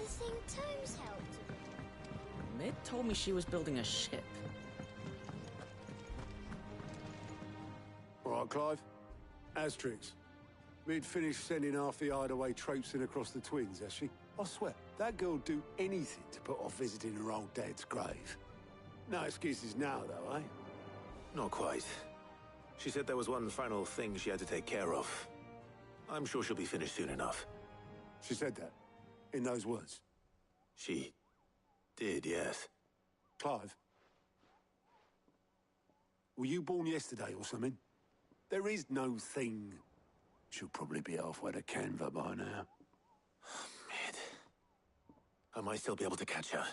the thing Tomes helped with? Mid told me she was building a ship. All right, Clive. Astrix. Mid finished sending half the hideaway traipsing across the twins, has she? I swear, that girl'd do anything to put off visiting her old dad's grave. No excuses now, though, eh? Not quite. She said there was one final thing she had to take care of. I'm sure she'll be finished soon enough. She said that? In those words? She did, yes. Clive? Were you born yesterday or something? There is no thing. She'll probably be halfway to Canva by now. Mid. I might still be able to catch her.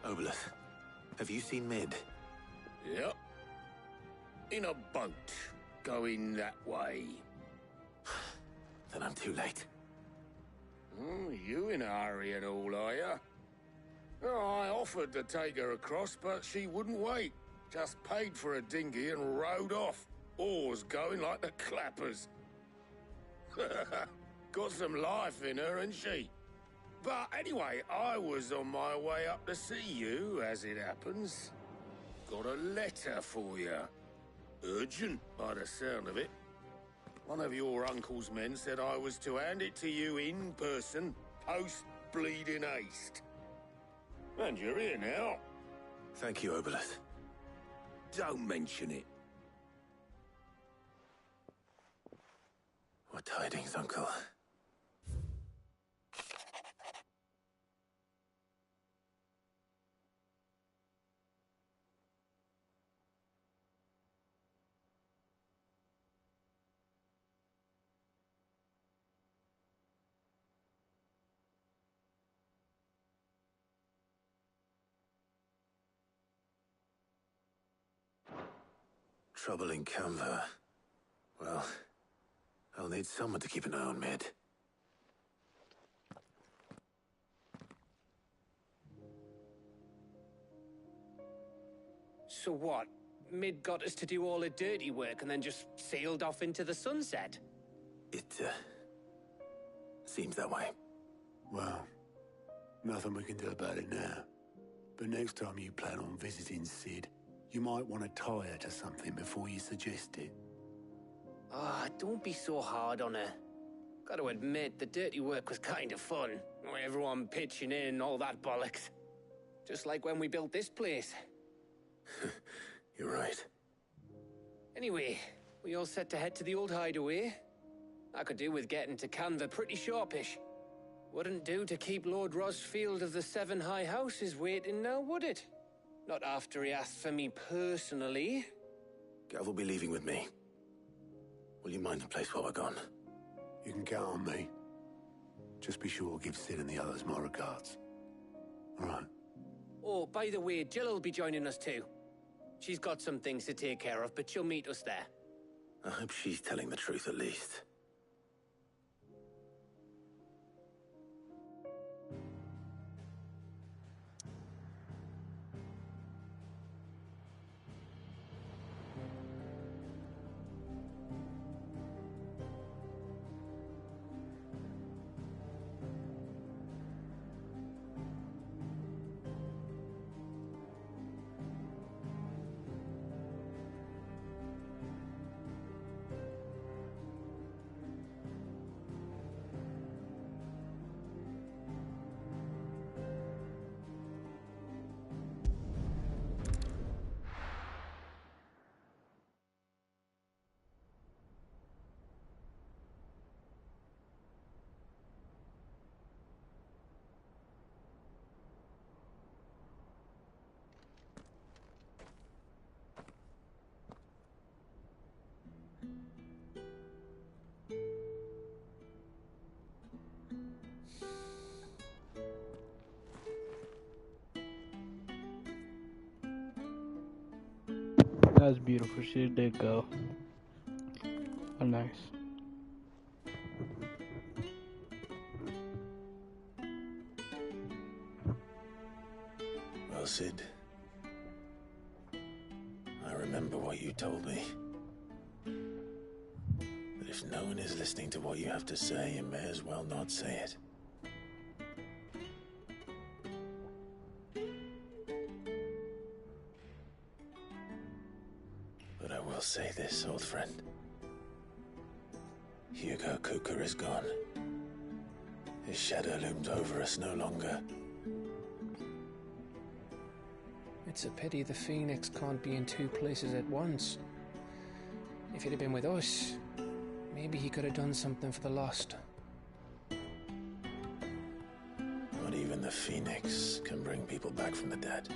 Obolus, have you seen Mid? Yep. In a boat, going that way. Then I'm too late. Oh, you in a hurry and all, are you? Oh, I offered to take her across, but she wouldn't wait. Just paid for a dinghy and rowed off. Oars going like the clappers. Got some life in her, ain't she? But anyway, I was on my way up to see you, as it happens. Got a letter for you. Urgent, by the sound of it. One of your uncle's men said I was to hand it to you in person, post-bleeding haste. And you're here now. Thank you, Obolus. Don't mention it. What tidings, Uncle? Trouble in Canva. Well, I'll need someone to keep an eye on Mid. So what? Mid got us to do all the dirty work and then just sailed off into the sunset? It, seems that way. Well, nothing we can do about it now. But next time you plan on visiting Sid, you might want to tie her to something before you suggest it. Ah, don't be so hard on her. Gotta admit, the dirty work was kind of fun. Everyone pitching in and all that bollocks. Just like when we built this place. You're right. Anyway, we all set to head to the old hideaway. I could do with getting to Canva pretty sharpish. Wouldn't do to keep Lord Rosfield of the Seven High Houses waiting now, would it? Not after he asked for me personally. Gav will be leaving with me. Will you mind the place while we're gone? You can count on me. Just be sure to give Sid and the others my regards. All right. Oh, by the way, Jill will be joining us too. She's got some things to take care of, but she'll meet us there. I hope she's telling the truth at least. That's beautiful. She did go. Oh, nice. Well, Sid, I remember what you told me. That if no one is listening to what you have to say, you may as well not say it. But I will say this, old friend. Hugo Cooker is gone. His shadow looms over us no longer. It's a pity the Phoenix can't be in two places at once. If he'd have been with us, maybe he could have done something for the Lost. Not even the Phoenix can bring people back from the dead.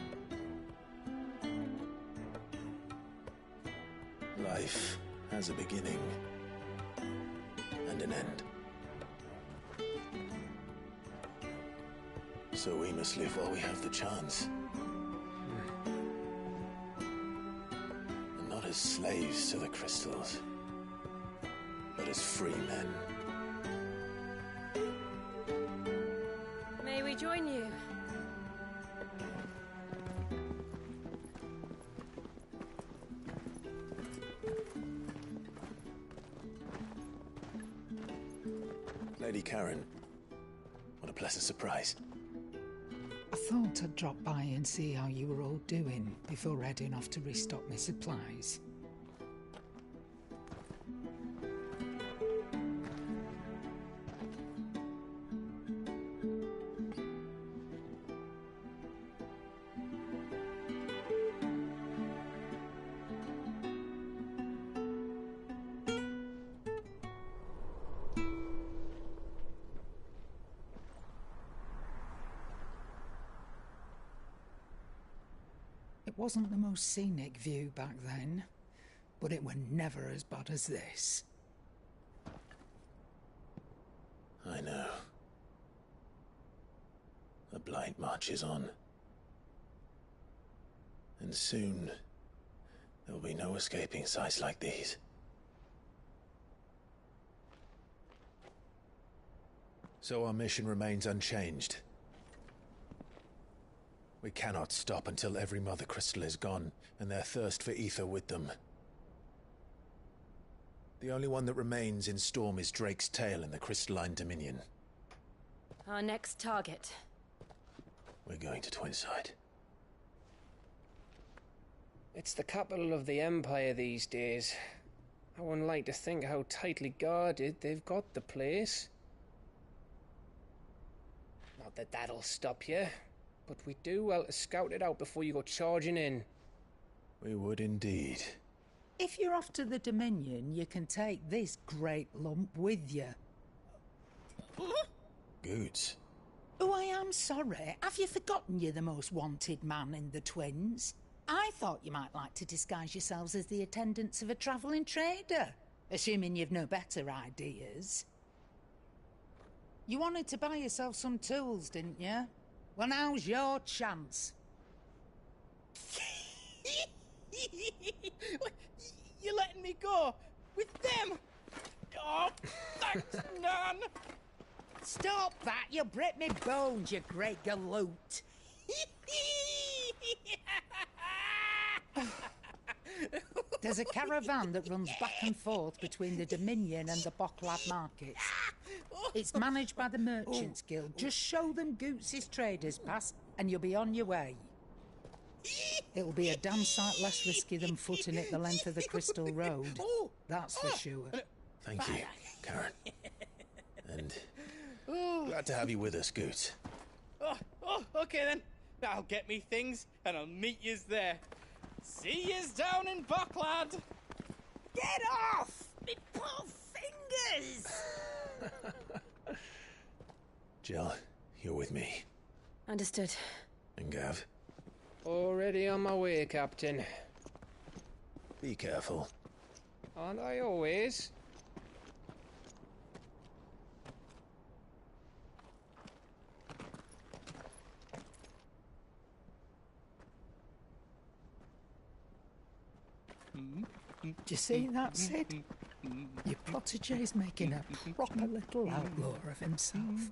Life has a beginning and an end. So we must live while we have the chance. And not as slaves to the crystals, but as free men. May we join you? Lady Karen, what a pleasant surprise. I thought I'd drop by and see how you were all doing before heading off to restock my supplies. It wasn't the most scenic view back then, but it were never as bad as this. I know. The Blight marches on. And soon, there'll be no escaping sights like these. So our mission remains unchanged. We cannot stop until every Mother Crystal is gone, and their thirst for ether with them. The only one that remains in Storm is Drake's Tail in the Crystalline Dominion. Our next target. We're going to Twinside. It's the capital of the Empire these days. I wouldn't like to think how tightly guarded they've got the place. Not that that'll stop you, but we do well to scout it out before you go charging in. We would indeed. If you're off to the Dominion, you can take this great lump with you. Goods. Oh, I am sorry. Have you forgotten you're the most wanted man in the Twins? I thought you might like to disguise yourselves as the attendants of a travelling trader, assuming you've no better ideas. You wanted to buy yourself some tools, didn't you? Well, now's your chance. You're letting me go with them? Oh, thanks, Nan. Stop that! You'll break me bones, you great galoot. There's a caravan that runs back and forth between the Dominion and the Bocklad markets. It's managed by the Merchants Guild. Just show them Goots' traders pass and you'll be on your way. It'll be a damn sight less risky than footing it the length of the Crystal Road. That's for sure. Thank you, Karen. And glad to have you with us, Goots. Okay then. I'll get me things and I'll meet yous there. See yous down in Bocklad. Get off! Me poor fingers! Jill, you're with me. Understood. And Gav, Already on my way, Captain. be careful. Aren't I always? Do you see that, Sid? Your protege's making a proper little outlaw of himself.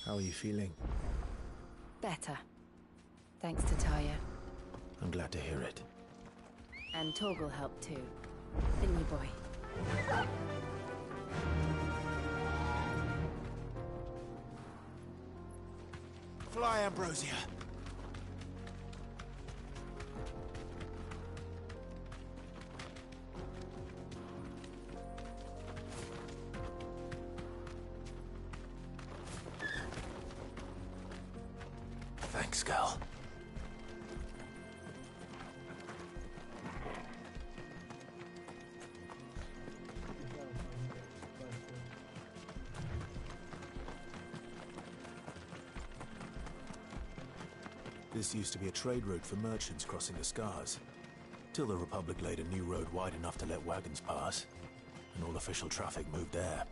How are you feeling? Better. Thanks to Taya. I'm glad to hear it. And Torgal helped too. Didn't you, boy? Fly, Ambrosia! Thanks, girl. This used to be a trade route for merchants crossing the Scars, till the Republic laid a new road wide enough to let wagons pass, and all official traffic moved there.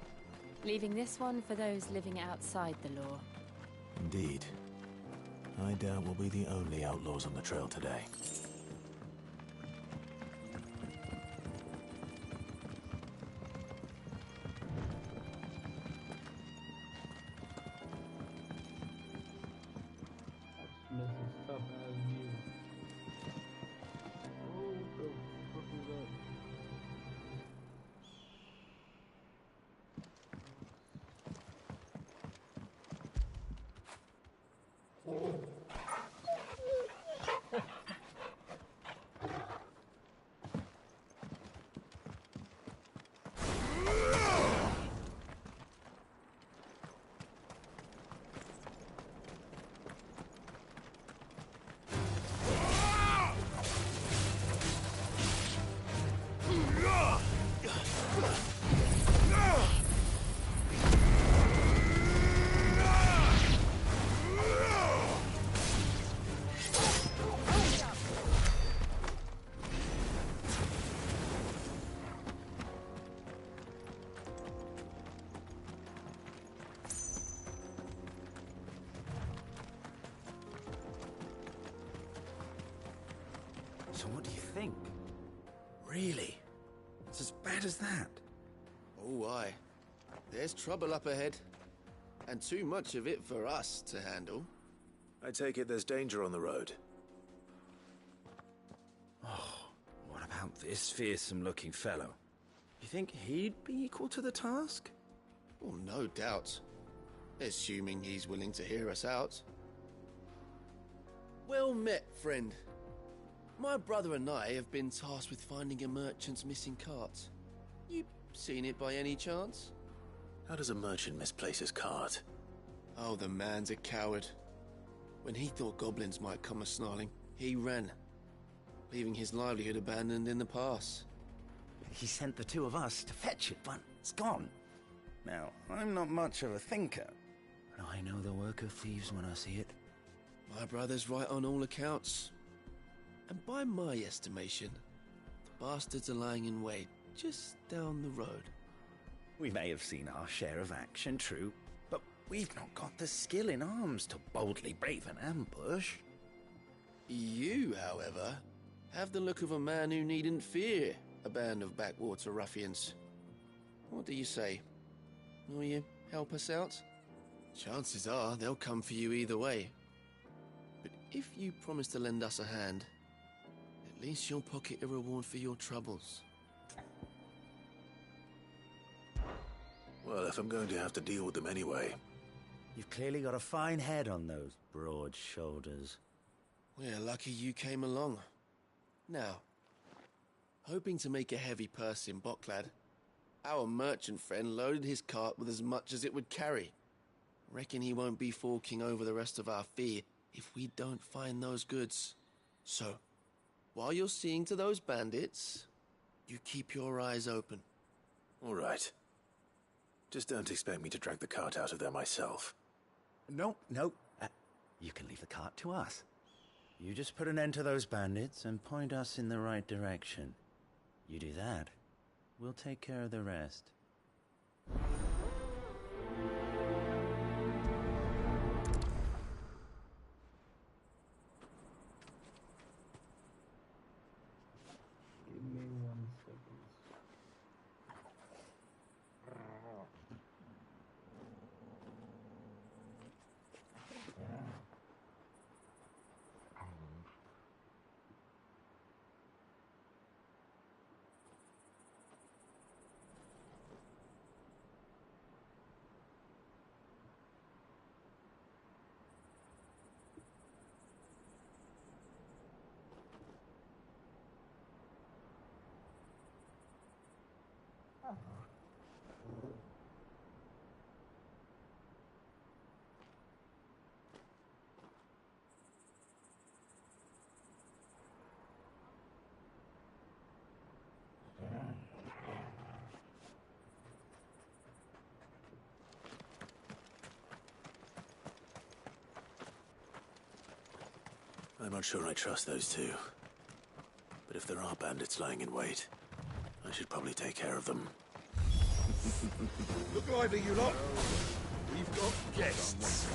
Leaving this one for those living outside the law. Indeed. I doubt we'll be the only outlaws on the trail today. So what do you think? Really? It's as bad as that? Oh, aye. There's trouble up ahead. And too much of it for us to handle. I take it there's danger on the road. Oh, what about this fearsome-looking fellow? You think he'd be equal to the task? Well, no doubt. Assuming he's willing to hear us out. Well met, friend. My brother and I have been tasked with finding a merchant's missing cart. You seen it by any chance? How does a merchant misplace his cart? Oh, the man's a coward. When he thought goblins might come a-snarling, he ran, leaving his livelihood abandoned in the pass. He sent the two of us to fetch it, but it's gone. Now, I'm not much of a thinker, but I know the work of thieves when I see it. My brother's right on all accounts. And by my estimation, the bastards are lying in wait just down the road. We may have seen our share of action, true, but we've not got the skill in arms to boldly brave an ambush. You, however, have the look of a man who needn't fear a band of backwater ruffians. What do you say? Will you help us out? Chances are they'll come for you either way. But if you promise to lend us a hand, at least you'll pocket a reward for your troubles. Well, if I'm going to have to deal with them anyway. You've clearly got a fine head on those broad shoulders. We're lucky you came along. Now, hoping to make a heavy purse in Boklad, our merchant friend loaded his cart with as much as it would carry. Reckon he won't be forking over the rest of our fee if we don't find those goods. So, while you're seeing to those bandits, you keep your eyes open. All right. Just don't expect me to drag the cart out of there myself. No. You can leave the cart to us. You just put an end to those bandits and point us in the right direction. You do that, we'll take care of the rest. Give me 1 second. I'm not sure I trust those two. But if there are bandits lying in wait, I should probably take care of them. Look lively, you lot. We've got guests.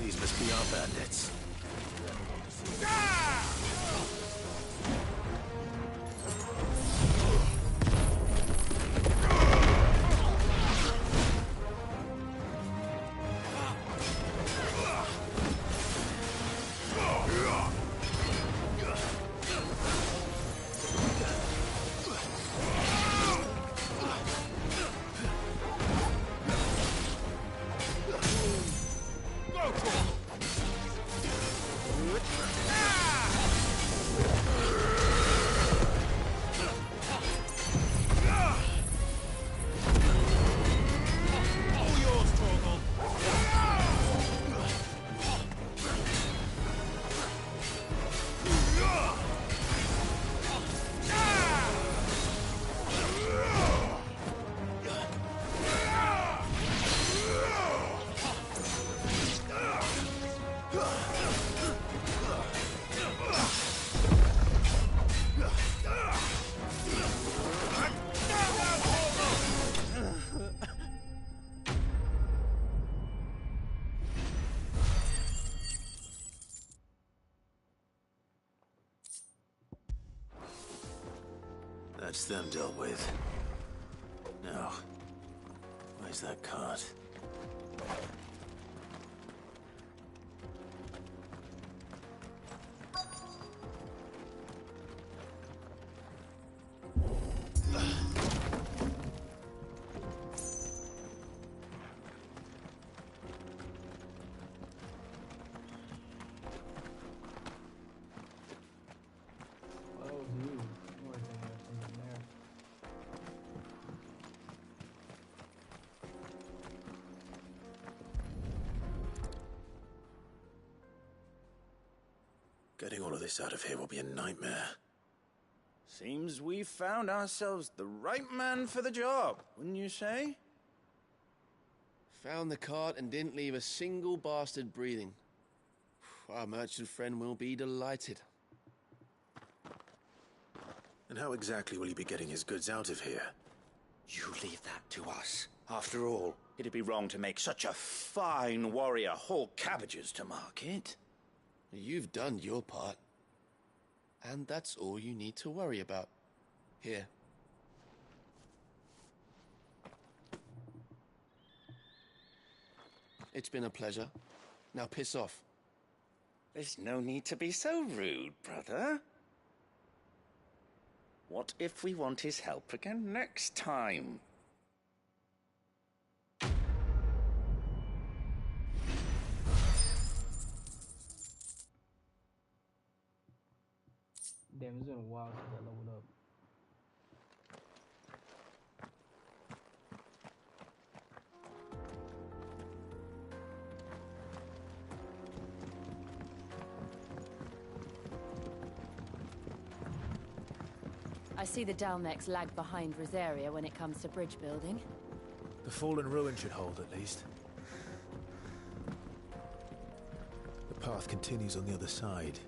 These must be our bandits. That's them dealt with. Now, where's that cart? Getting all of this out of here will be a nightmare. Seems we've found ourselves the right man for the job, wouldn't you say? Found the cart and didn't leave a single bastard breathing. Our merchant friend will be delighted. And how exactly will he be getting his goods out of here? You leave that to us. After all, it'd be wrong to make such a fine warrior haul cabbages to market. You've done your part. And that's all you need to worry about. Here. It's been a pleasure. Now piss off. There's no need to be so rude, brother. What if we want his help again next time? Damn, it's been a while since I leveled up. I see the Dalmex lag behind Rosaria when it comes to bridge building. The fallen ruin should hold, at least. The path continues on the other side.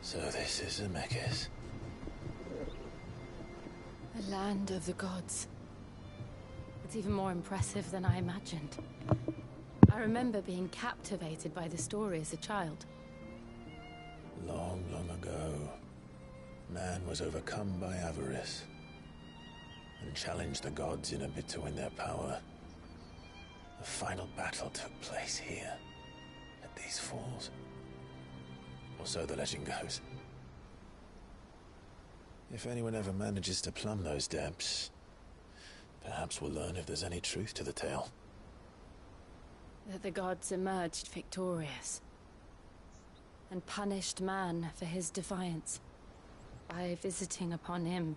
So this is Zemeckis. The land of the gods. It's even more impressive than I imagined. I remember being captivated by the story as a child. Long, long ago, man was overcome by avarice and challenged the gods in a bid to win their power. The final battle took place here, at these falls. Or so the legend goes. If anyone ever manages to plumb those depths, perhaps we'll learn if there's any truth to the tale. That the gods emerged victorious and punished man for his defiance by visiting upon him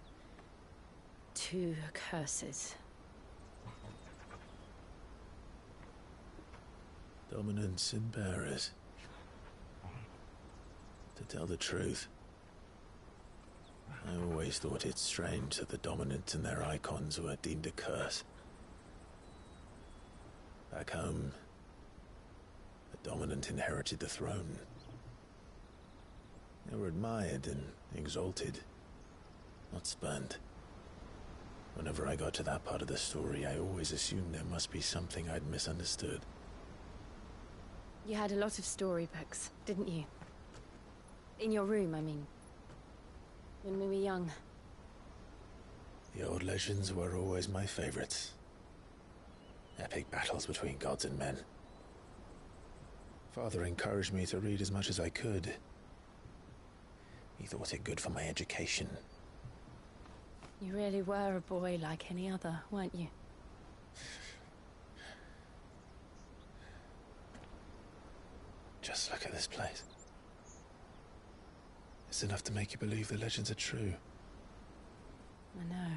2 curses. Dominants and bearers. To tell the truth, I always thought it strange that the dominant and their icons were deemed a curse. Back home, the dominant inherited the throne. They were admired and exalted, not spurned. Whenever I got to that part of the story, I always assumed there must be something I'd misunderstood. You had a lot of storybooks, didn't you? In your room, I mean. When we were young. The old legends were always my favorites. Epic battles between gods and men. Father encouraged me to read as much as I could. He thought it good for my education. You really were a boy like any other, weren't you? Just look at this place. It's enough to make you believe the legends are true. I know.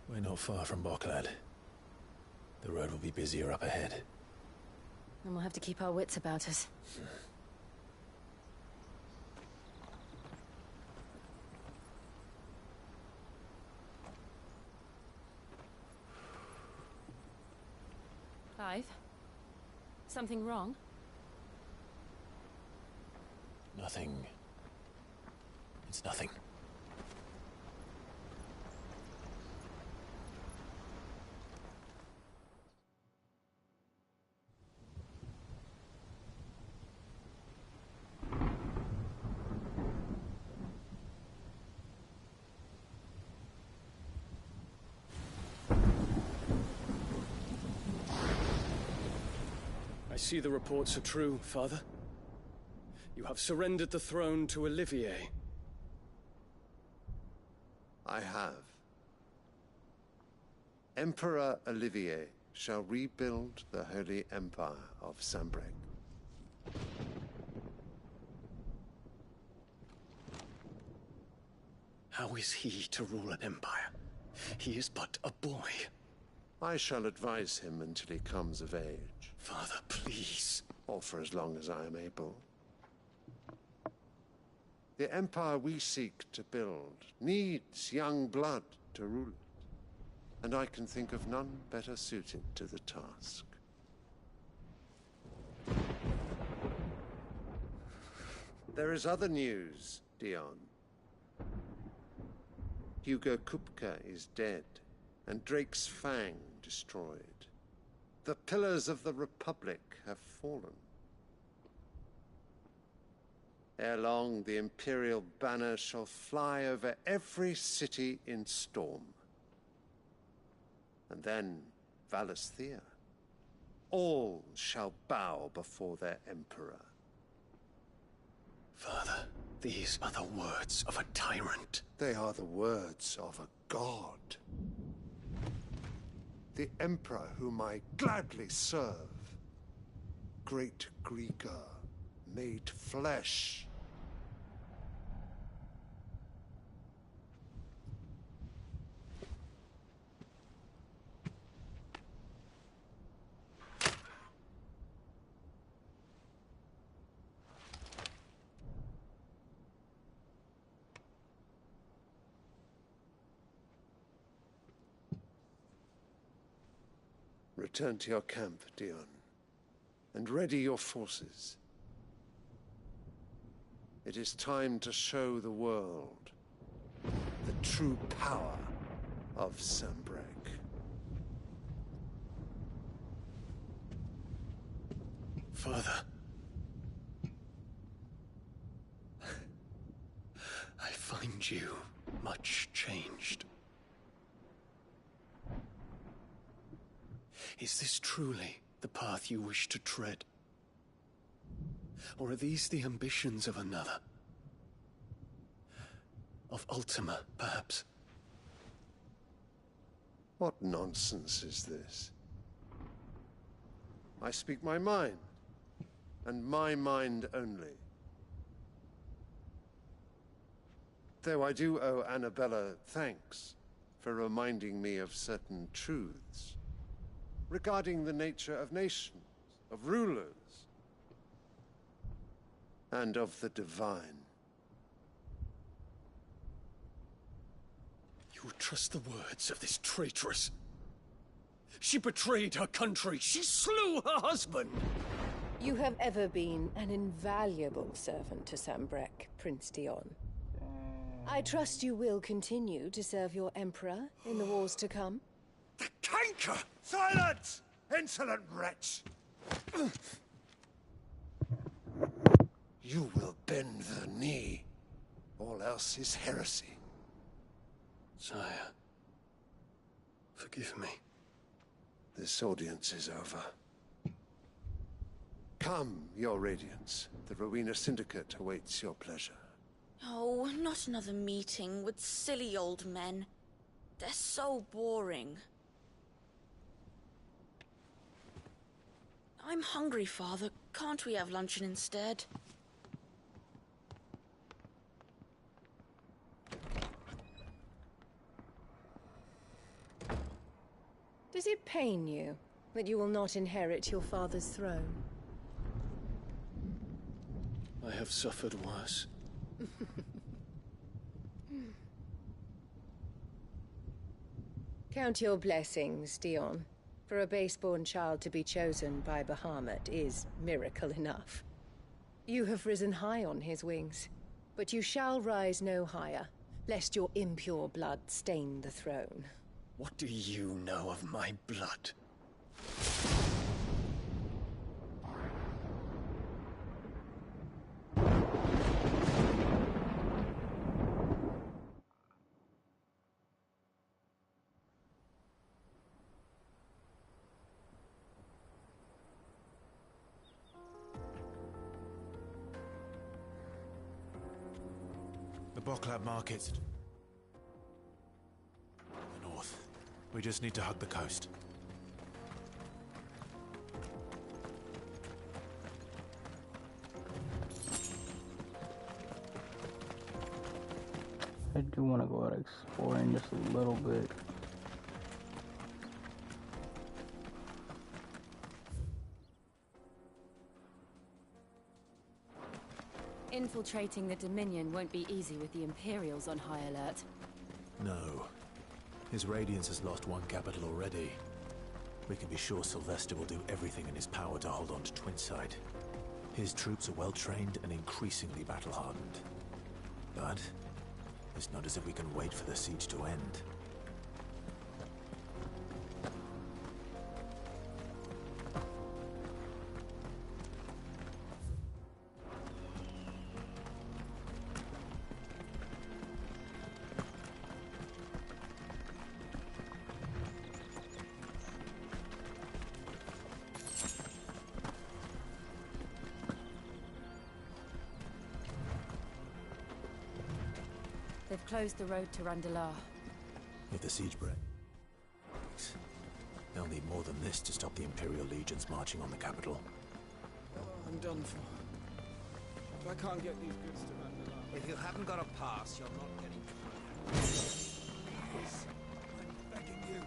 We're not far from Boklad. The road will be busier up ahead. And we'll have to keep our wits about us. Clive? Something wrong? Nothing. It's nothing. see the reports are true, Father. You have surrendered the throne to Olivier. I have. Emperor Olivier shall rebuild the Holy Empire of Sanbreque. How is he to rule an empire? He is but a boy. I shall advise him until he comes of age. Father, please. Or for as long as I am able. The empire we seek to build needs young blood to rule it. And I can think of none better suited to the task. There is other news, Dion. Hugo Kupka is dead, and Drake's Fang destroyed. The pillars of the Republic have fallen. Ere long, the Imperial banner shall fly over every city in Storm. And then Valisthea. All shall bow before their Emperor. Father, these are the words of a tyrant. They are the words of a god. The Emperor whom I gladly serve. Great Greagor, made flesh. Return to your camp, Dion, and ready your forces. It is time to show the world the true power of Sanbreque. Father. I find you much changed. Is this truly the path you wish to tread? Or are these the ambitions of another? Of Ultima, perhaps? What nonsense is this? I speak my mind, and my mind only. Though I do owe Annabella thanks for reminding me of certain truths regarding the nature of nations, of rulers, and of the divine. You would trust the words of this traitress? She betrayed her country. She slew her husband. You have ever been an invaluable servant to Sanbreque, Prince Dion. I trust you will continue to serve your Emperor in the wars to come. The canker! Silence! Insolent wretch! You will bend the knee. All else is heresy. Sire, forgive me. This audience is over. Come, your Radiance. The Rowena Syndicate awaits your pleasure. Oh, not another meeting with silly old men. They're so boring. I'm hungry, Father. Can't we have luncheon instead? Does it pain you that you will not inherit your father's throne? I have suffered worse. Count your blessings, Dion. For a base-born child to be chosen by Bahamut is miracle enough. You have risen high on his wings, but you shall rise no higher, lest your impure blood stain the throne. What do you know of my blood? Boklab markets. The north. We just need to hug the coast. I do want to go out exploring just a little bit. Infiltrating the Dominion won't be easy with the Imperials on high alert. No. His Radiance has lost one capital already. We can be sure Sylvester will do everything in his power to hold on to Twinside. His troops are well trained and increasingly battle-hardened. But it's not as if we can wait for the siege to end. They've closed the road to Randalar. If the siege breaks, they'll need more than this to stop the Imperial legions marching on the capital. Oh, I'm done for. If I can't get these goods to Randalar... If you haven't got a pass, you're not getting... Please, I'm begging you.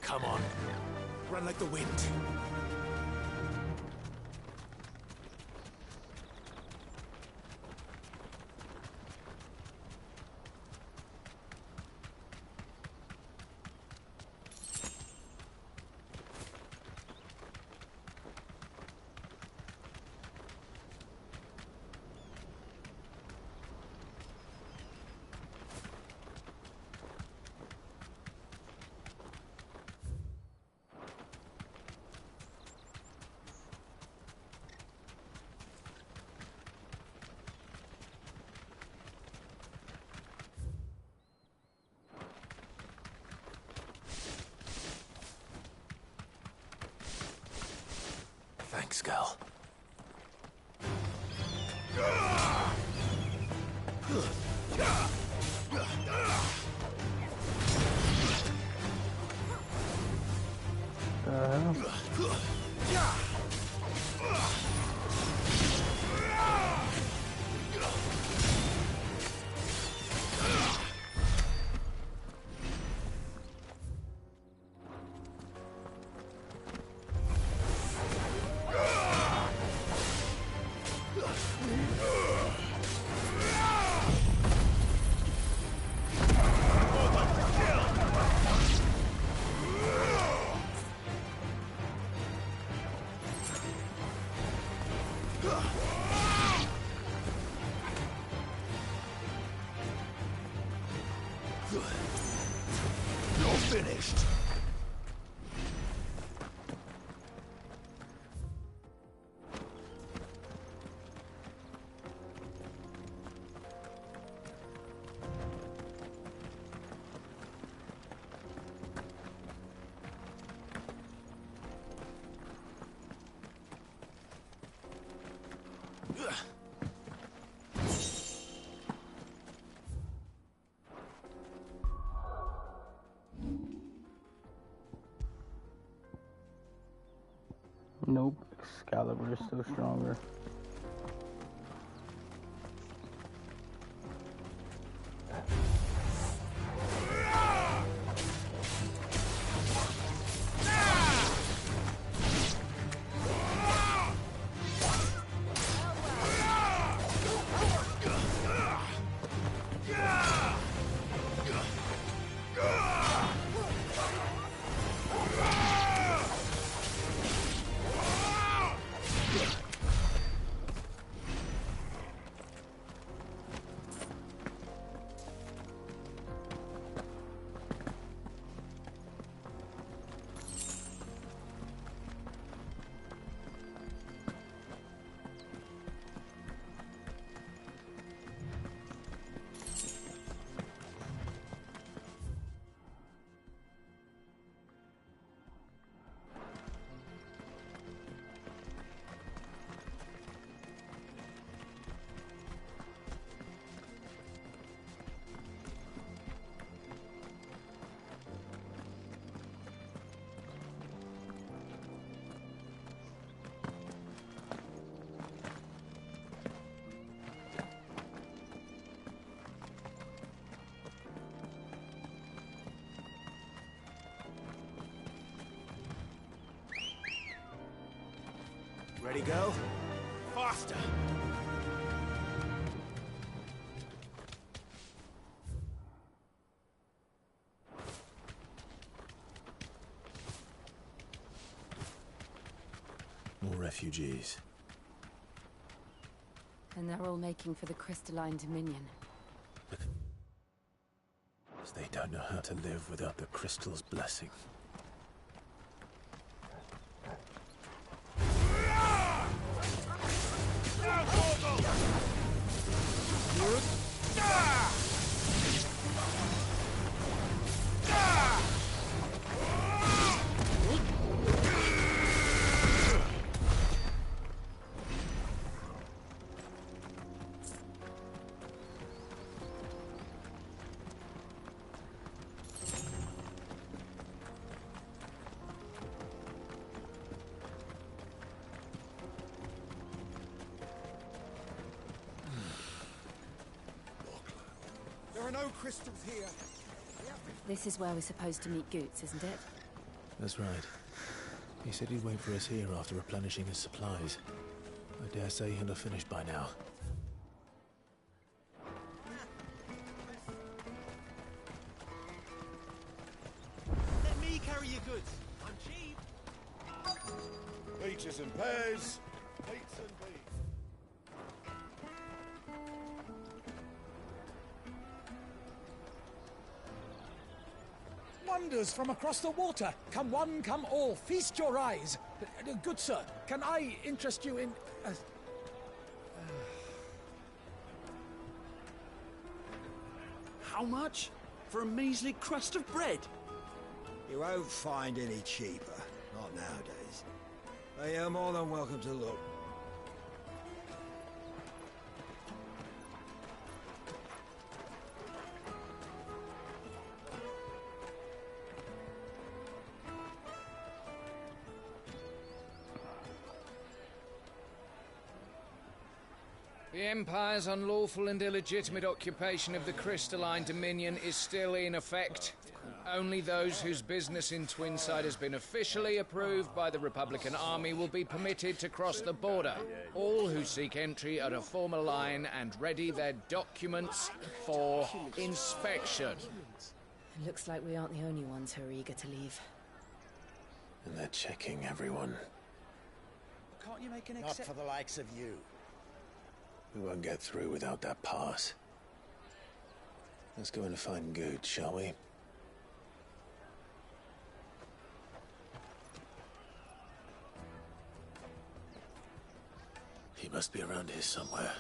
Come on. Run like the wind. Thanks, girl. You're finished. Nope, Excalibur is still stronger. Ready, girl? Faster! More refugees. And they're all making for the Crystalline Dominion. As they don't know how to live without the crystal's blessing. There are no crystals here. This is where we're supposed to meet Goots, isn't it? That's right. He said he'd wait for us here after replenishing his supplies. I dare say he'll have finished by now. Let me carry your goods. I'm cheap. Peaches and pears. Peats and peas. Wonders from across the water. Come one, come all. Feast your eyes. Good sir, can I interest you in... How much? For a measly crust of bread? You won't find any cheaper. Not nowadays. But you're more than welcome to look. The Empire's unlawful and illegitimate occupation of the Crystalline Dominion is still in effect. Only those whose business in Twinside has been officially approved by the Republican Army will be permitted to cross the border. All who seek entry are to form a line and ready their documents for inspection. It looks like we aren't the only ones who are eager to leave. And they're checking everyone. Can't you make an Not for the likes of you. We won't get through without that pass. Let's go and find Good, shall we? He must be around here somewhere.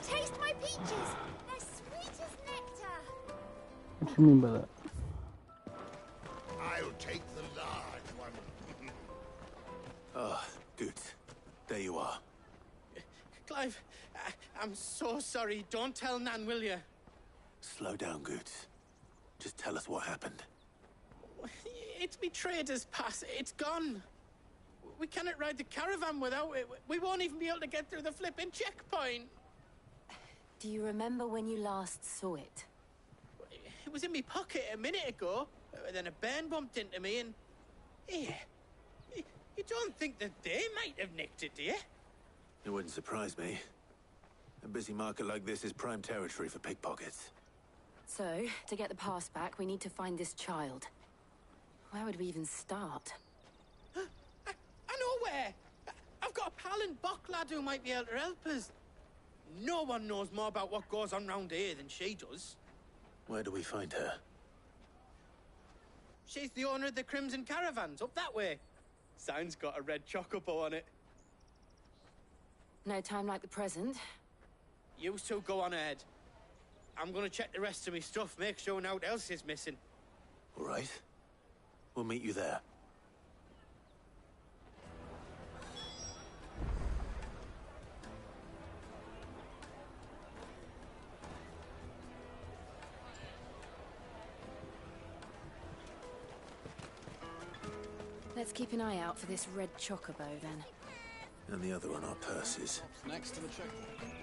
Taste my peaches! They're sweet as nectar! What you mean by that? I'll take the large one. Oh, good. There you are. Clive, I'm so sorry. Don't tell Nan, will you? Slow down, Goots. Just tell us what happened. It's me trader's pass. It's gone. We cannot ride the caravan without it. We won't even be able to get through the flipping checkpoint. Do you remember when you last saw it? It was in my pocket a minute ago. Then a bairn bumped into me and... Here. You don't think that they might have nicked it, do you? It wouldn't surprise me. A busy market like this is prime territory for pickpockets. So, to get the pass back, we need to find this child. Where would we even start? I know where! I've got a pal in Bocklad who might be able to help us. No one knows more about what goes on round here than she does. Where do we find her? She's the owner of the Crimson Caravans, up that way. Sign's got a red chocobo on it. No time like the present. You two go on ahead. I'm gonna check the rest of my stuff, make sure naught else is missing. All right. We'll meet you there. Let's keep an eye out for this red chocobo, then. And the other on our purses. Next to the checkpoint.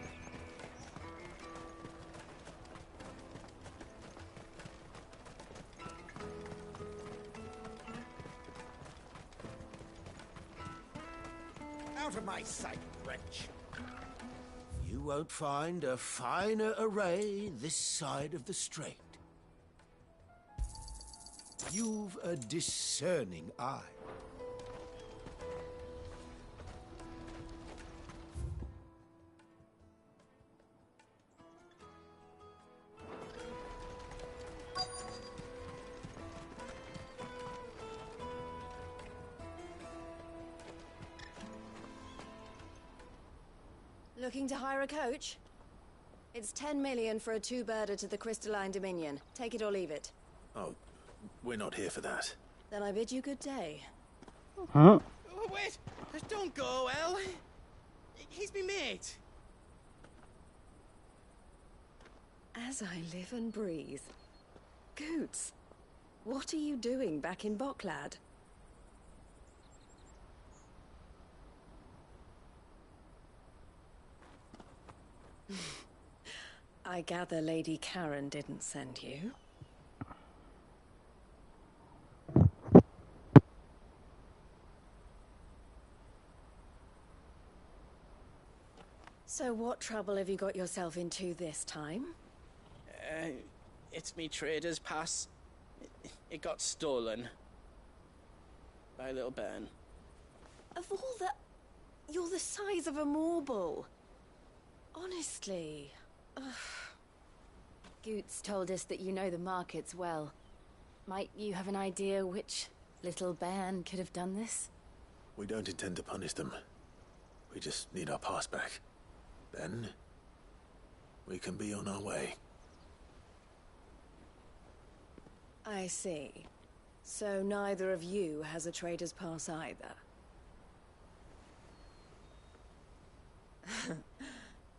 Out of my sight, wretch. You won't find a finer array this side of the strait. You've a discerning eye. Looking to hire a coach? It's 10 million for a two-birder to the Crystalline Dominion. Take it or leave it. Oh, we're not here for that. Then I bid you good day. Oh, wait! Don't go, El. He's me mate. As I live and breathe. Goots, what are you doing back in Bocklad? I gather Lady Karen didn't send you. So what trouble have you got yourself into this time? It's me trader's pass. It got stolen. By little Ben. Of all the... You're the size of a marble. Honestly. Ugh. Goots told us that you know the markets well. Might you have an idea which little bairn could have done this? We don't intend to punish them. We just need our pass back. Then, we can be on our way. I see. So neither of you has a trader's pass either.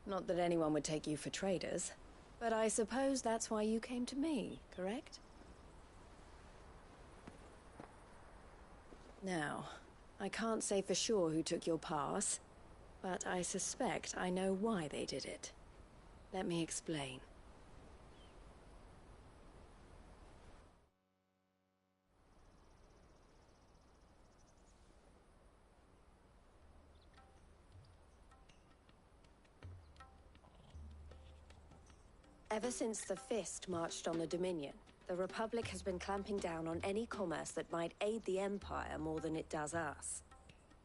Not that anyone would take you for traders, but I suppose that's why you came to me, correct? Now, I can't say for sure who took your pass, but I suspect I know why they did it. Let me explain. Ever since the Fist marched on the Dominion, the Republic has been clamping down on any commerce that might aid the Empire more than it does us.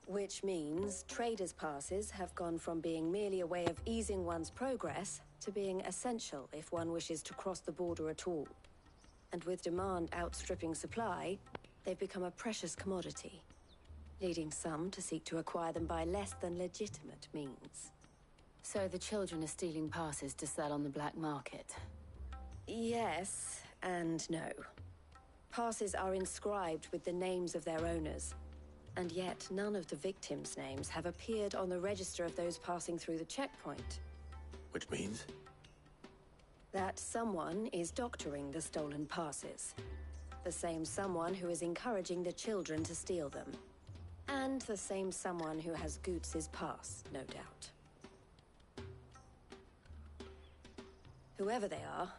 Which means traders' passes have gone from being merely a way of easing one's progress to being essential if one wishes to cross the border at all. And with demand outstripping supply, they've become a precious commodity, leading some to seek to acquire them by less than legitimate means. So the children are stealing passes to sell on the black market? Yes and no. Passes are inscribed with the names of their owners, and yet none of the victims' names have appeared on the register of those passing through the checkpoint. Which means? That someone is doctoring the stolen passes. The same someone who is encouraging the children to steal them. And the same someone who has Goots' pass, no doubt. Whoever they are,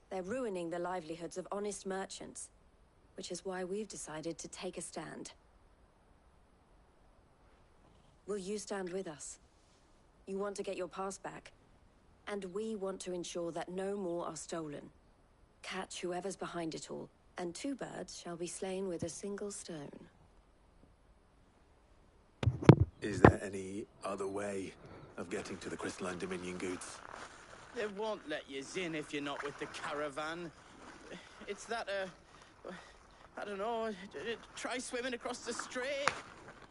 they're ruining the livelihoods of honest merchants, which is why we've decided to take a stand. Will you stand with us? You want to get your pass back? And we want to ensure that no more are stolen. Catch whoever's behind it all, and 2 birds shall be slain with a single stone. Is there any other way of getting to the Crystalline Dominion goods? They won't let you in if you're not with the caravan. It's that, I don't know, try swimming across the strait.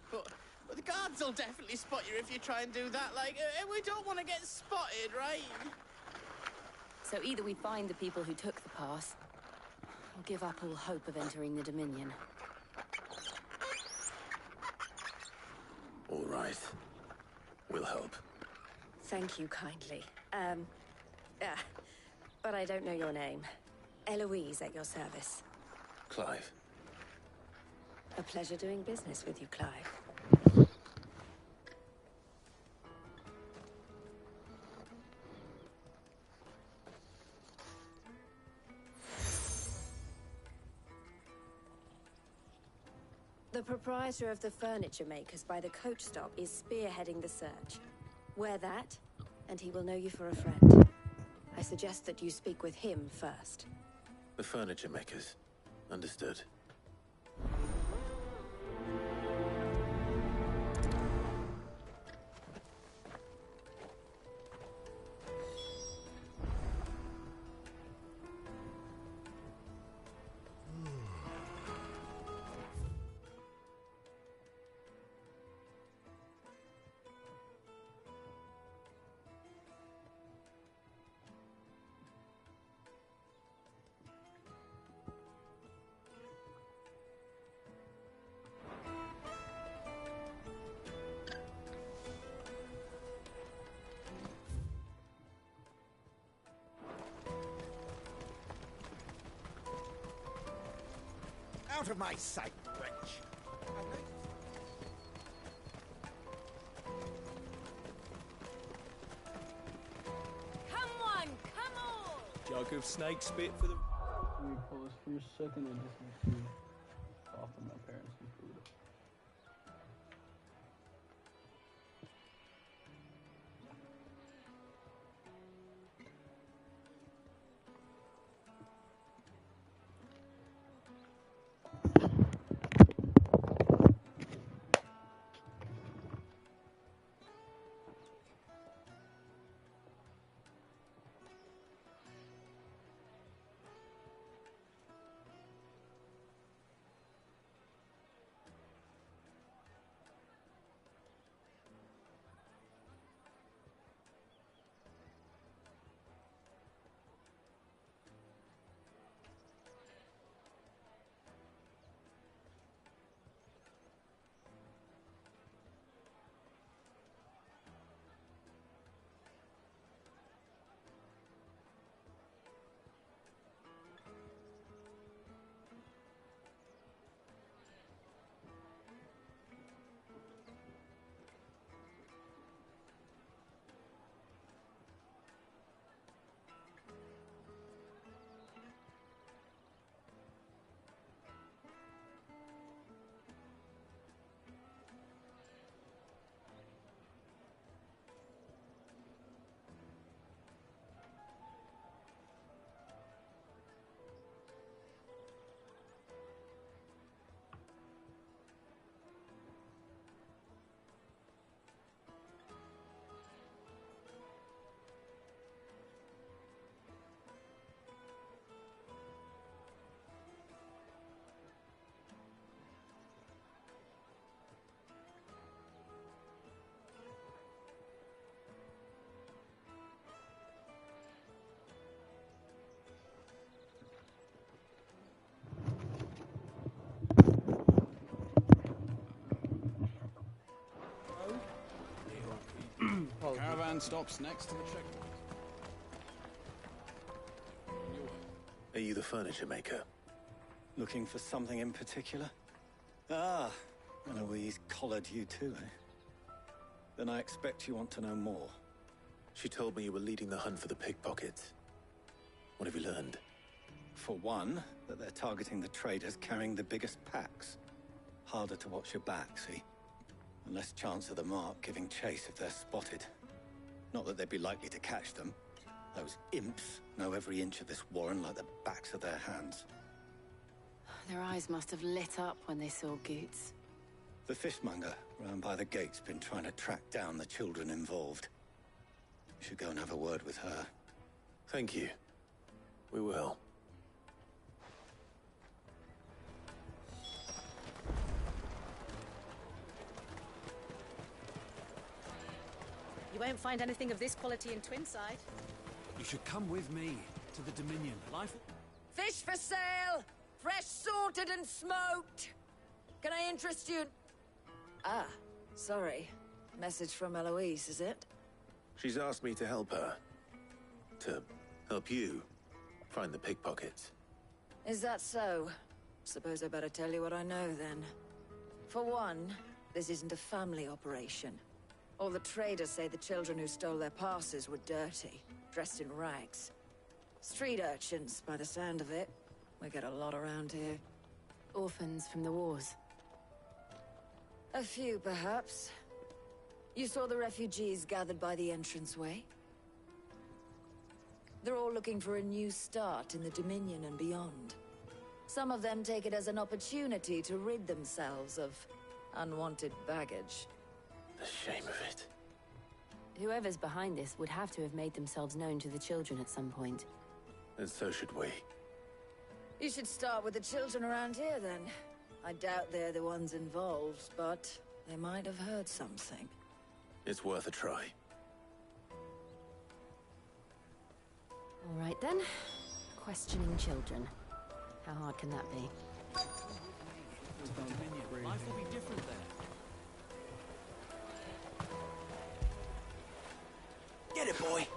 But the guards will definitely spot you if you try and do that. Like, we don't want to get spotted, right? So either we find the people who took the pass, or give up all hope of entering the Dominion. All right. We'll help. Thank you kindly. But I don't know your name. Eloise at your service. Clive. A pleasure doing business with you, Clive. The proprietor of the furniture makers by the coach stop is spearheading the search. Wear that, and he will know you for a friend. I suggest that you speak with him first. The furniture makers. Understood. Out of my sight, wretch! Come on, come on! Jug of snake spit for the... Let me pause for a second and just need to offer my parents some food. Caravan stops next to the checkpoint. Are you the furniture maker? Looking for something in particular? Ah, Eloise collared you too, eh? Then I expect you want to know more. She told me you were leading the hunt for the pickpockets. What have you learned? For one, that they're targeting the traders carrying the biggest packs. Harder to watch your back, see? And less chance of the mark giving chase if they're spotted. Not that they'd be likely to catch them. Those imps know every inch of this warren like the backs of their hands. Their eyes must have lit up when they saw Goots. The fishmonger round by the gate's been trying to track down the children involved. You should go and have a word with her. Thank you. We will. You won't find anything of this quality in Twinside. You should come with me to the Dominion. Life... Fish for sale! Fresh salted and smoked! Can I interest you? Ah, sorry. Message from Eloise, is it? She's asked me to help her. To help you find the pickpockets. Is that so? Suppose I better tell you what I know, then. For one, this isn't a family operation. All the traders say the children who stole their passes were dirty, dressed in rags. Street urchins, by the sound of it. We get a lot around here. Orphans from the wars. A few, perhaps. You saw the refugees gathered by the entranceway? They're all looking for a new start in the Dominion and beyond. Some of them take it as an opportunity to rid themselves of unwanted baggage. The shame of it. Whoever's behind this would have to have made themselves known to the children at some point. And so should we. You should start with the children around here, then. I doubt they're the ones involved, but they might have heard something. It's worth a try. All right, then. Questioning children. How hard can that be? Life will be different there. Get it, boy!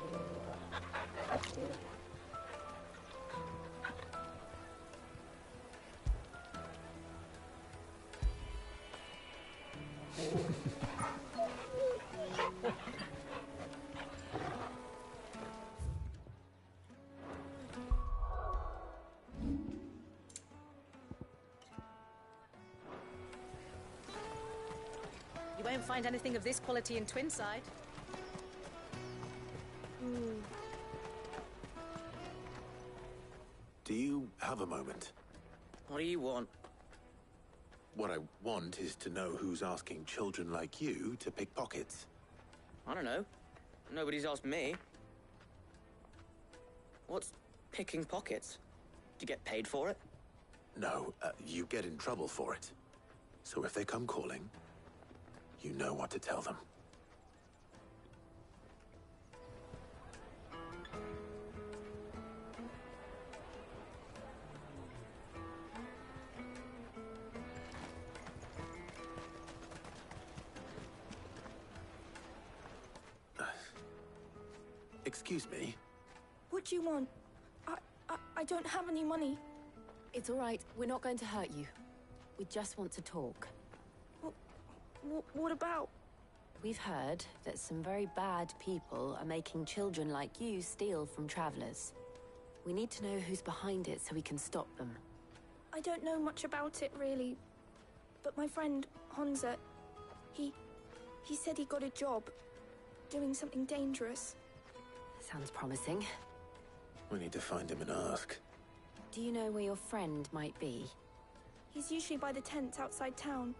You won't find anything of this quality in Twinside. Do you have a moment? What do you want? What I want is to know who's asking children like you to pick pockets. I don't know. Nobody's asked me. What's picking pockets? Do you get paid for it? No, you get in trouble for it. So if they come calling, you know what to tell them. Excuse me? What do you want? I don't have any money. It's all right. We're not going to hurt you. We just want to talk. What about? We've heard that some very bad people are making children like you steal from travelers. We need to know who's behind it so we can stop them. I don't know much about it, really. But my friend, Honza, he said he got a job doing something dangerous. Sounds promising. We need to find him and ask. Do you know where your friend might be? He's usually by the tents outside town.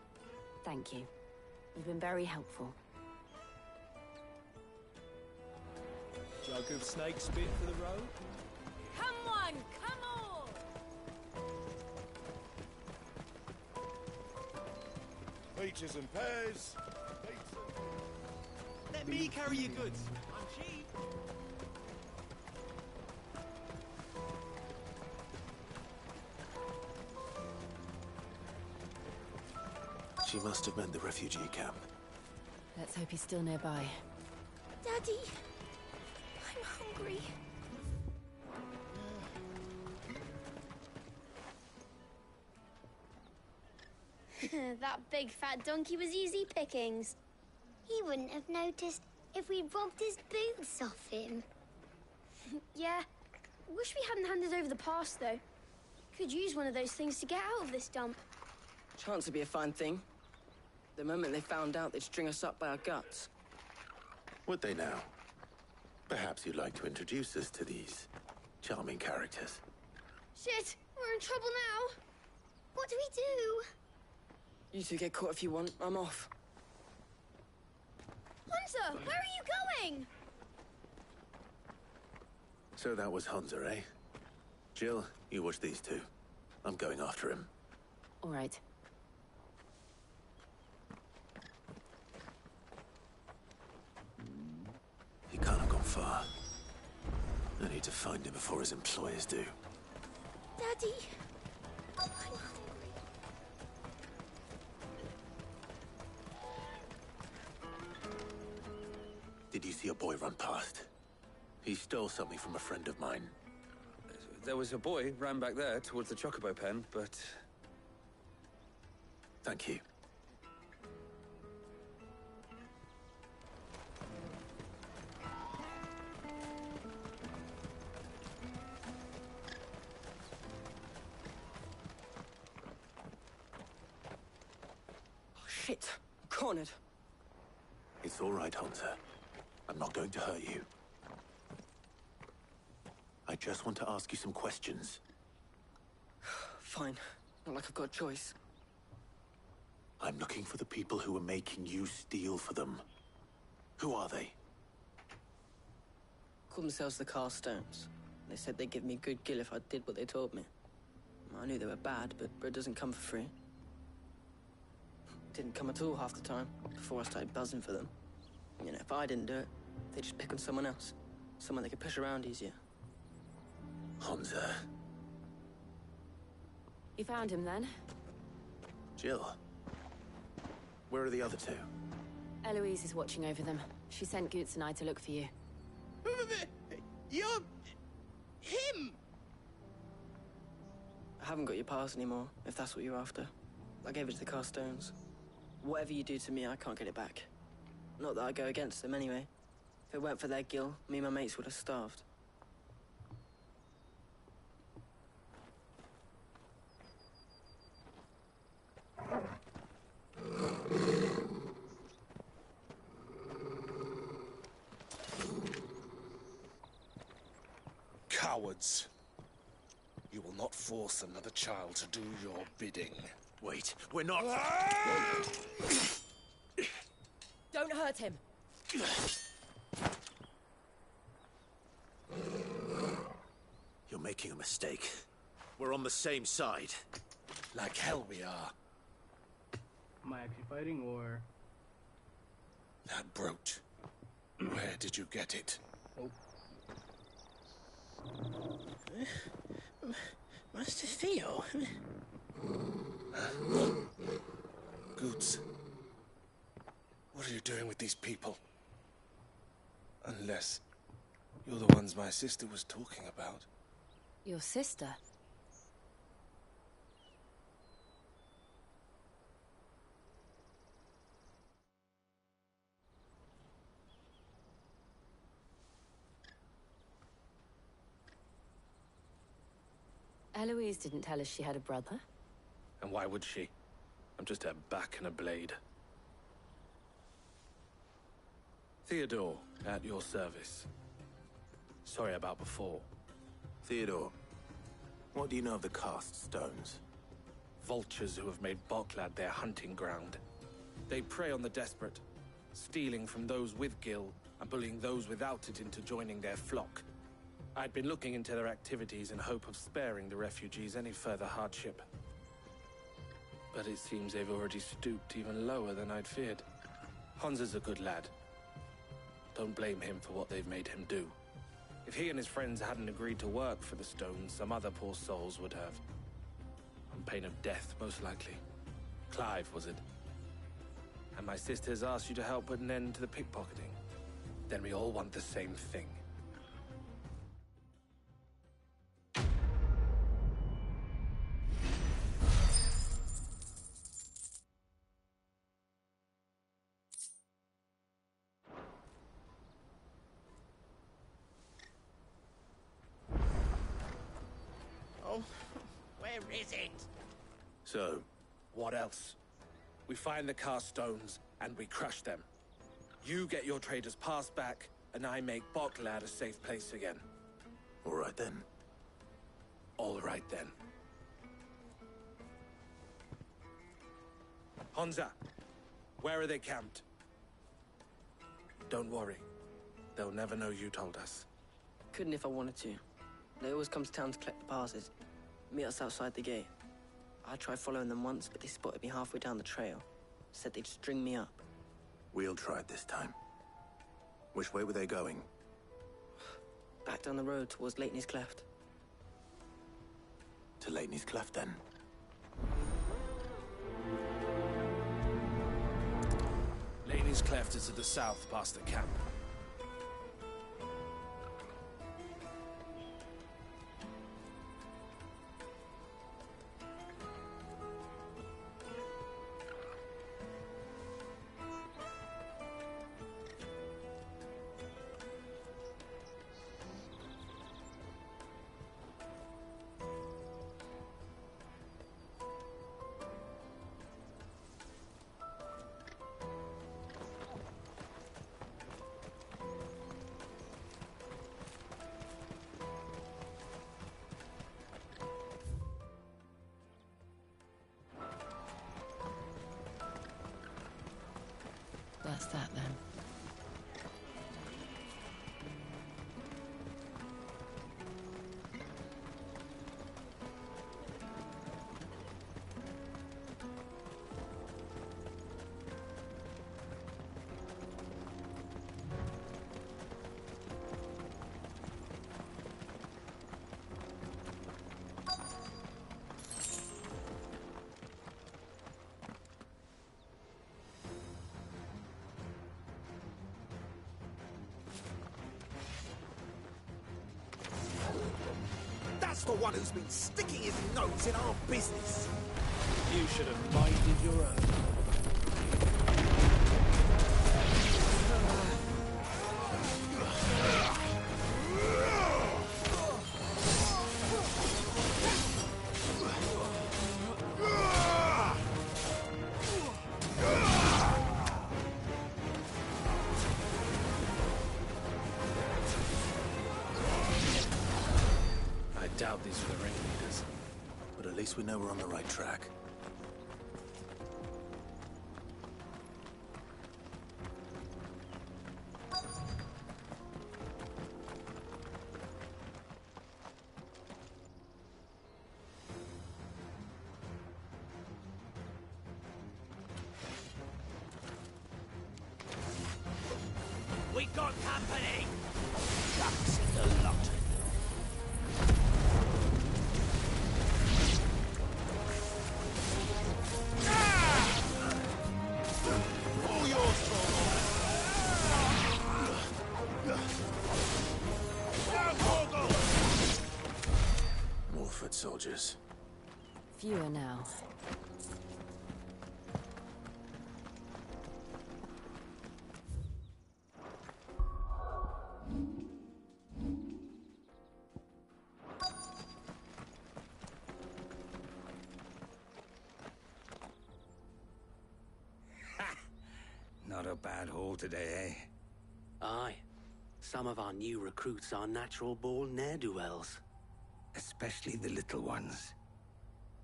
Thank you. You've been very helpful. Jug of snake spit for the road? Come on, come on! Peaches and pears. Let me carry your goods. I'm cheap. She must have meant the refugee camp. Let's hope he's still nearby. Daddy, I'm hungry. That big fat donkey was easy pickings. He wouldn't have noticed if we robbed his boots off him. Yeah. Wish we hadn't handed over the pass, though. Could use one of those things to get out of this dump. Chance would be a fine thing. The moment they found out, they'd string us up by our guts. Would they now? Perhaps you'd like to introduce us to these charming characters. Shit, we're in trouble now. What do we do? You two get caught if you want. I'm off. Hunter, where are you going? So that was Hunter, eh? Jill, you watch these two. I'm going after him. All right. He can't have gone far. I need to find him before his employers do. Daddy. Did you see a boy run past? He stole something from a friend of mine. There was a boy ran back there towards the Chocobo pen, but... Thank you. Oh, shit. I'm cornered. It's all right, Hunter. I'm not going to hurt you. I just want to ask you some questions. Fine. Not like I've got a choice. I'm looking for the people who are making you steal for them. Who are they? Call themselves the Carstones. They said they'd give me good gill if I did what they told me. I knew they were bad, but bread doesn't come for free. Didn't come at all half the time, before I started buzzing for them. You know, if I didn't do it, they'd just pick on someone else. Someone they could push around easier. Hunter. You found him then? Jill. Where are the other two? Eloise is watching over them. She sent Goots and I to look for you. You're... him! I haven't got your pass anymore, if that's what you're after. I gave it to the Carstones. Whatever you do to me, I can't get it back. Not that I go against them anyway. If it weren't for their gill, me and my mates would have starved. Cowards. You will not force another child to do your bidding. Wait, we're not... Don't hurt him. You're making a mistake. We're on the same side. Like hell we are. Am I actually fighting, or...? That brooch. Where did you get it? Oh. Master Theo? Goots. What are you doing with these people? Unless you're the ones my sister was talking about. Your sister? Eloise didn't tell us she had a brother. And why would she? I'm just her back and a blade. Theodore, at your service. Sorry about before. Theodore, what do you know of the Cast Stones? Vultures who have made Boklad their hunting ground. They prey on the desperate, stealing from those with gill and bullying those without it into joining their flock. I'd been looking into their activities in hope of sparing the refugees any further hardship. But it seems they've already stooped even lower than I'd feared. Hunter's a good lad. Don't blame him for what they've made him do. If he and his friends hadn't agreed to work for the Stones, some other poor souls would have. On pain of death, most likely. Clive, was it? And my sisters asked you to help put an end to the pickpocketing. Then we all want the same thing. Oh, where is it? So? What else? We find the Cast Stones, and we crush them. You get your trader's pass back, and I make Boklad a safe place again. All right then. All right then. Honza, where are they camped? Don't worry. They'll never know you told us. Couldn't if I wanted to. They always come to town to collect the passes. Meet us outside the gate. I tried following them once, but they spotted me halfway down the trail. Said they'd string me up. We'll try it this time. Which way were they going? Back down the road towards Leitney's Cleft. To Leitney's Cleft, then. Leitney's Cleft is to the south, past the camp. That's that then. That's the one who's been sticking his nose in our business. You should have minded your own. I doubt these are the ringleaders. But at least we know we're on the right track. We got company! Ducks in the lot. All yours, More foot soldiers. Fewer now. Not a bad haul today, eh? Aye. Some of our new recruits are natural-born ne'er-do-wells. Especially the little ones.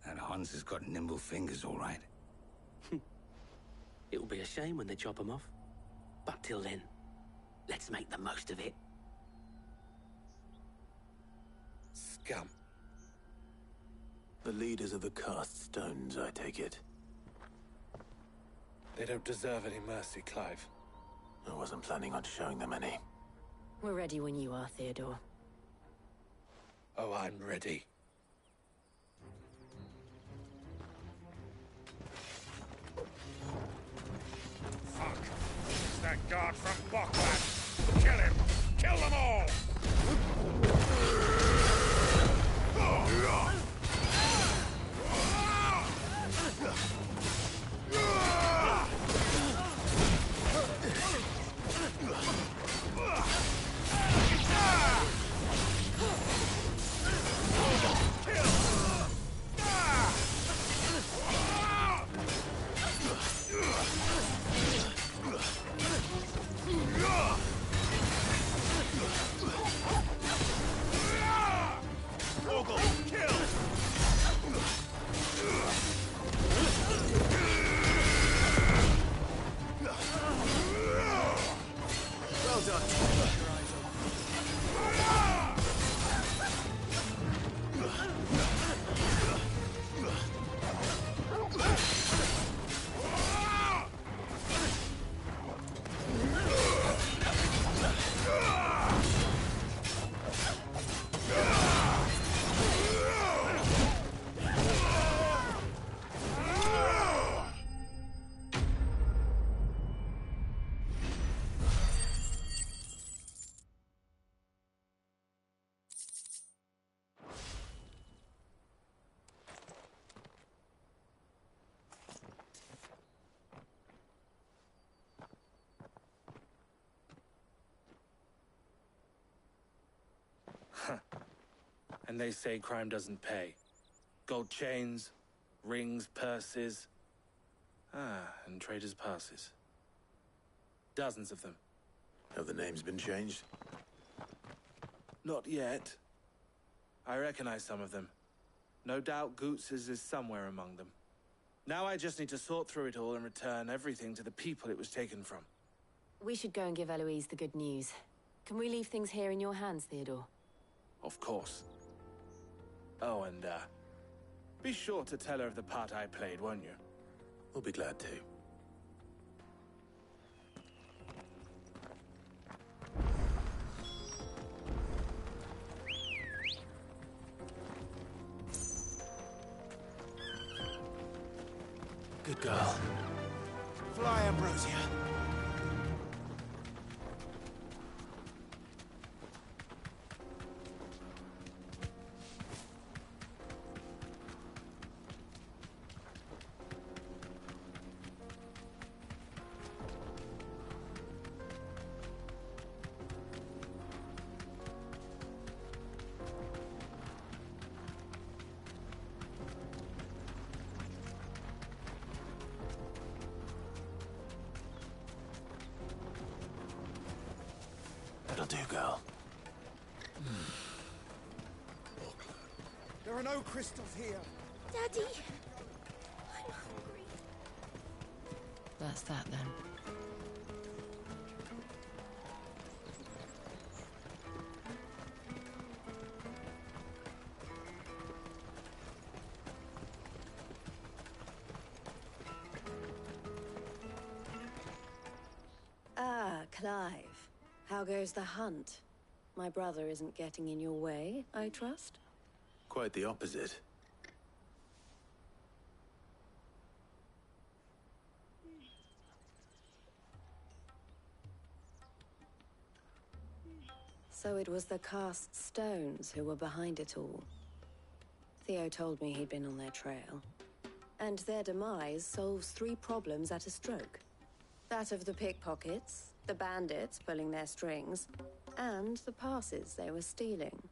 That Hans has got nimble fingers, all right. It'll be a shame when they chop them off. But till then, let's make the most of it. Scum. The leaders of the Cast Stones, I take it. They don't deserve any mercy, Clive. I wasn't planning on showing them any. We're ready when you are, Theodore. Oh, I'm ready. Fuck. It's that guard from Boklad. Kill him! Kill them all! And they say crime doesn't pay. Gold chains, rings, purses. And traders' passes. Dozens of them. Have the names been changed? Not yet. I recognize some of them. No doubt Goots's is somewhere among them. Now I just need to sort through it all and return everything to the people it was taken from. We should go and give Eloise the good news. Can we leave things here in your hands, Theodore? Of course. Oh, and, be sure to tell her of the part I played, won't you? We'll be glad to. Good girl. Fly, Ambrosia. That'll do, girl. There are no crystals here. Daddy, I'm hungry. That's that then. Ah, Clive. How goes the hunt? My brother isn't getting in your way, I trust? Quite the opposite. So it was the cast stones who were behind it all. Theo told me he'd been on their trail. And their demise solves 3 problems at a stroke. That of the pickpockets, the bandits pulling their strings, and the passes they were stealing.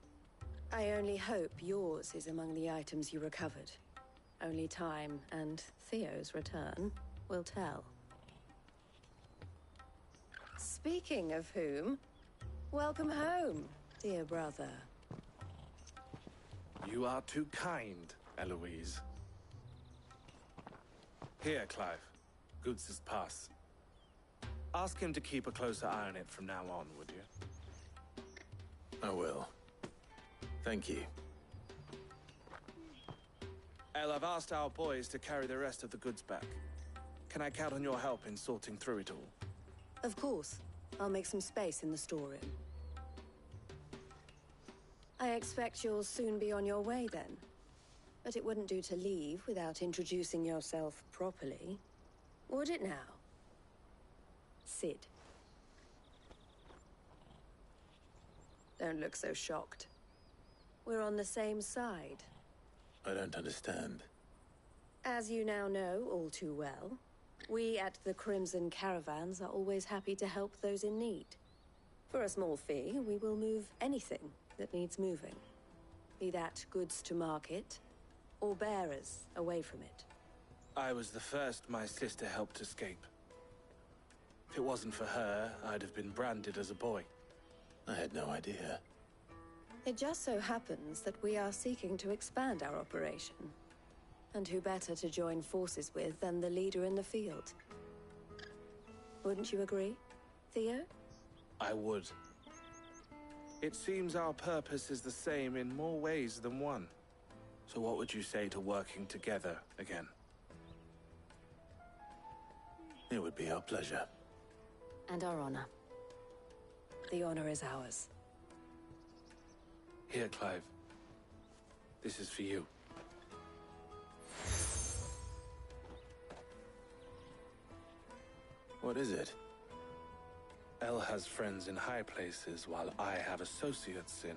I only hope yours is among the items you recovered. Only time and Theo's return will tell. Speaking of whom, welcome home, dear brother. You are too kind, Eloise. Here, Clive. Goots's pass. Ask him to keep a closer eye on it from now on, would you? I will. Thank you. El, I've asked our boys to carry the rest of the goods back. Can I count on your help in sorting through it all? Of course. I'll make some space in the storeroom. I expect you'll soon be on your way then. But it wouldn't do to leave without introducing yourself properly. Would it now? Sid. Don't look so shocked. We're on the same side. I don't understand. As you now know all too well, we at the Crimson Caravans are always happy to help those in need. For a small fee, we will move anything that needs moving. Be that goods to market, or bearers away from it. I was the first my sister helped escape. If it wasn't for her, I'd have been branded as a boy. I had no idea. It just so happens that we are seeking to expand our operation. And who better to join forces with than the leader in the field? Wouldn't you agree, Theo? I would. It seems our purpose is the same in more ways than one. So what would you say to working together again? It would be our pleasure. And our honor. The honor is ours. Here, Clive. This is for you. What is it? El has friends in high places, while I have associates in,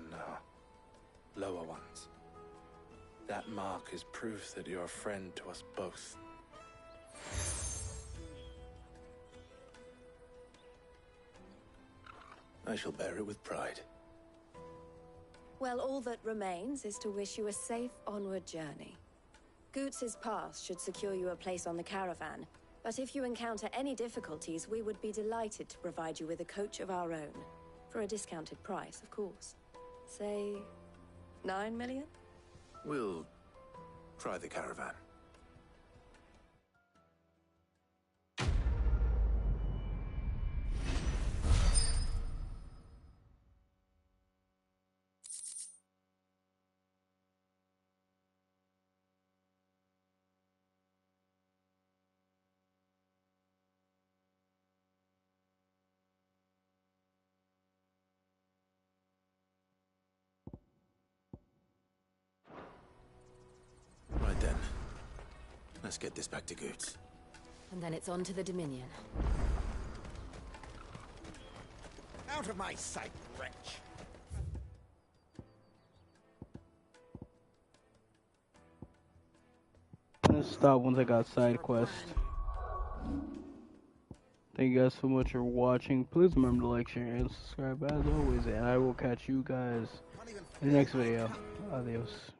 lower ones. That mark is proof that you're a friend to us both. I shall bear it with pride. Well, all that remains is to wish you a safe onward journey. Goots's pass should secure you a place on the caravan, but if you encounter any difficulties, we would be delighted to provide you with a coach of our own. For a discounted price, of course. Say, 9 million? We'll try the caravan. Right then. Let's get this back to Goots. And then it's on to the Dominion. Out of my sight, wretch! I'm gonna stop once I got side quest. Thank you guys so much for watching. Please remember to like, share, and subscribe as always, and I will catch you guys in the next video. Adios.